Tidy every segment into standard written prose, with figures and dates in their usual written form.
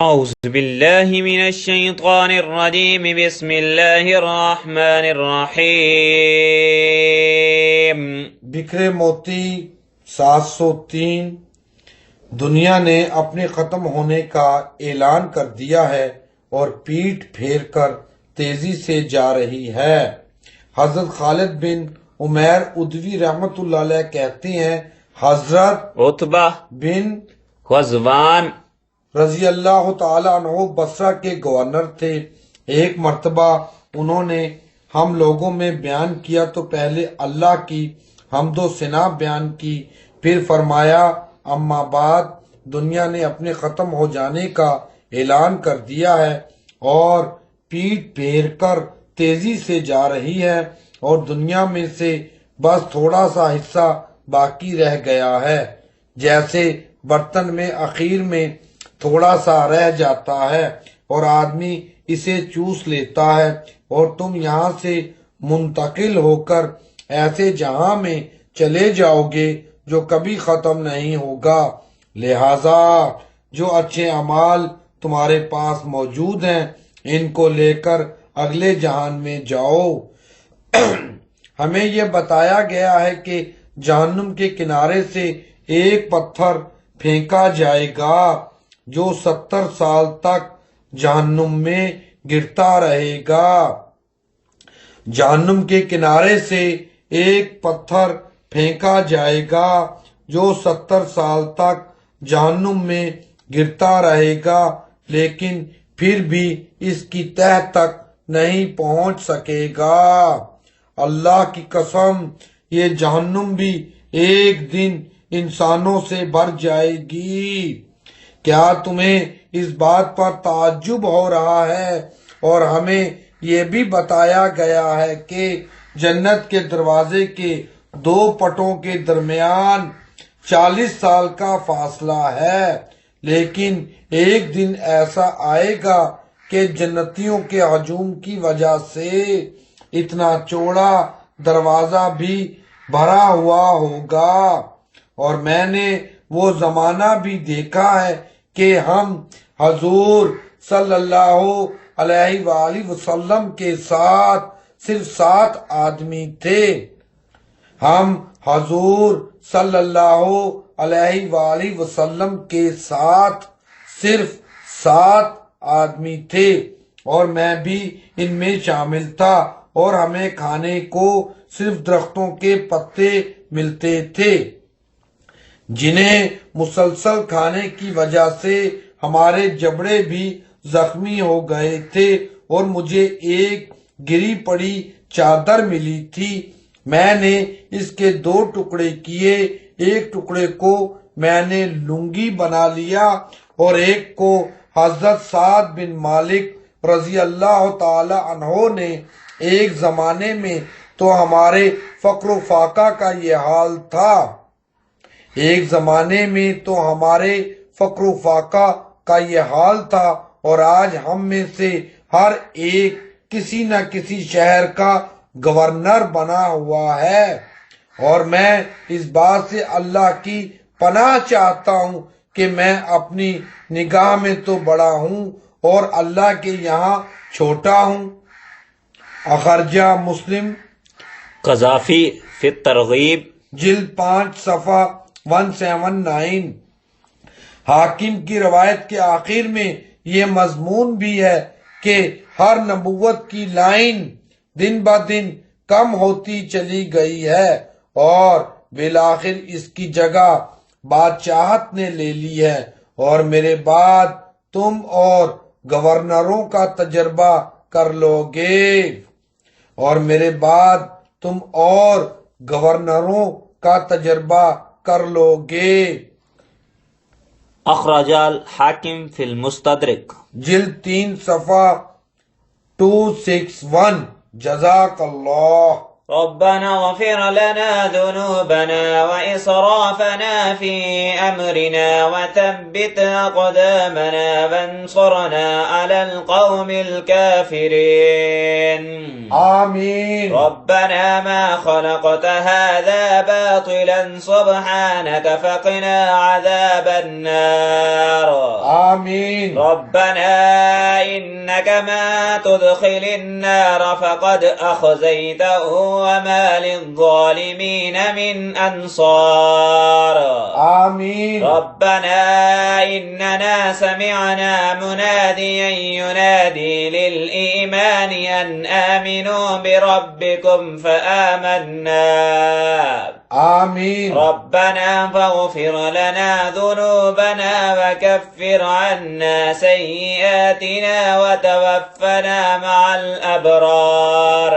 أعوذ بالله من الشيطان الرجيم بسم الله الرحمن الرحيم بکھرے موتی 703 دنیا نے اپنے ختم ہونے کا اعلان کر دیا ہے اور پیٹ پھیر کر تیزی سے جا رہی ہے۔ حضرت خالد بن عمیر ادوی رحمت اللہ علیہ کہتے ہیں حضرت عتبہ بن غزوان رضی اللہ تعالی عنہ بصرہ کے گورنر تھے۔ ایک مرتبہ انہوں نے ہم لوگوں میں بیان کیا تو پہلے اللہ کی حمد و ثنا بیان کی، پھر فرمایا اما بعد دنیا نے اپنے ختم ہو جانے کا اعلان کر دیا ہے اور پیٹ پھیر کر تیزی سے جا رہی ہے اور دنیا میں سے بس تھوڑا سا حصہ باقی رہ گیا ہے، جیسے برتن میں اخیر میں تھوڑا سا رہ جاتا ہے اور آدمی اسے چوس لیتا ہے، اور تم یہاں سے منتقل ہو کر ایسے جہاں میں چلے جاؤ گے جو کبھی ختم نہیں ہوگا، لہذا جو اچھے اعمال تمہارے پاس موجود ہیں ان کو لے کر اگلے جہان میں جاؤ۔ ہمیں یہ بتایا گیا ہے کہ جہنم کے کنارے سے ایک پتھر پھینکا جائے گا جو 70 سال تک جہنم میں گرتا رہے گا۔ جہنم کے کنارے سے ایک پتھر پھینکا جائے گا جو 70 سال تک جہنم میں گرتا رہے گا، لیکن پھر بھی اس کی تہہ تک نہیں پہنچ سکے گا۔ اللہ کی قسم یہ جہنم بھی ایک دن انسانوں سے بھر جائے گی۔ کیا تمہیں اس بات پر تعجب ہو رہا ہے؟ اور ہمیں یہ بھی بتایا گیا ہے کہ جنت کے دروازے کے 2 پٹوں کے درمیان 40 سال کا فاصلہ ہے، لیکن ایک دن ایسا آئے گا کہ جنتیوں کے ہجوم کی وجہ سے اتنا چوڑا دروازہ بھی بھرا ہوا ہوگا، اور میں نے وہ زمانہ بھی دیکھا ہے کہ ہم حضور صلی اللہ علیہ وآلہ وسلم کے ساتھ صرف 7 آدمی تھے۔ ہم حضور صلی اللہ علیہ وآلہ وسلم کے ساتھ صرف 7 آدمی تھے اور میں بھی ان میں شامل تھا، اور ہمیں کھانے کو صرف درختوں کے پتے ملتے تھے جنہیں مسلسل کھانے کی وجہ سے ہمارے جبڑے بھی زخمی ہو گئے تھے، اور مجھے ایک گری پڑی چادر ملی تھی، میں نے اس کے 2 ٹکڑے کیے، ایک ٹکڑے کو میں نے لنگی بنا لیا اور ایک کو حضرت سعد بن مالک رضی اللہ تعالی عنہ نے۔ ایک زمانے میں تو ہمارے فقر و فاقہ کا یہ حال تھا، اور آج ہم میں سے ہر ایک کسی نہ کسی شہر کا گورنر بنا ہوا ہے، اور میں اس بات سے اللہ کی پناہ چاہتا ہوں کہ میں اپنی نگاہ میں تو بڑا ہوں اور اللہ کے یہاں چھوٹا ہوں۔ اخرجہ مسلم قذافی فی الترغیب جلد 5 صفحہ 179۔ حاکم کی روایت کے آخر میں یہ مضمون بھی ہے کہ ہر نبوت کی لائن دن بدن کم ہوتی چلی گئی ہے اور بالآخر اس کی جگہ بادشاہت نے لے لی ہے، اور میرے بعد تم اور گورنروں کا تجربہ کر لو گے، اخرج الحاکم فی المستدرک جلد 3 صفحہ 261۔ جزاک اللہ۔ ربنا اغفر لنا ذنوبنا وإسرافنا في أمرنا وثبت أقدامنا وانصرنا على القوم الكافرين. آمين. ربنا ما خلقت هذا باطلا سبحانك فقنا عذاب النار. آمين. ربنا إنك ما تدخل النار فقد أخزيته وما للظالمين من أنصار. آمين. ربنا إننا سمعنا مناديا ينادي للإيمان أن آمنوا بربكم فآمنا. آمين. ربنا فاغفر لنا ذنوبنا وكفر عنا سيئاتنا وتوفنا مع الأبرار.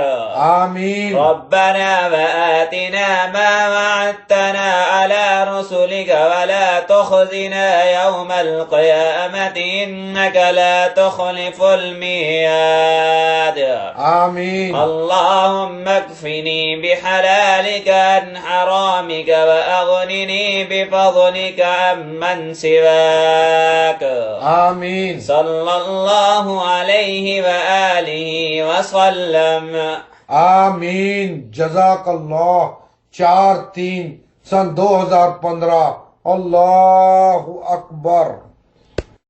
آمين. ربنا وآتنا ما وعدتنا على رسلك ولا تخزنا يوم القيامة إنك لا تخلف الميعاد. آمين. اللهم اكفني بحلالك عن حرامك وأغنني بفضلك عمن سواك. آمين. صلى الله عليه وآله وسلم. آمین. جزاک اللہ. 4/3/2015. اللہ اکبر.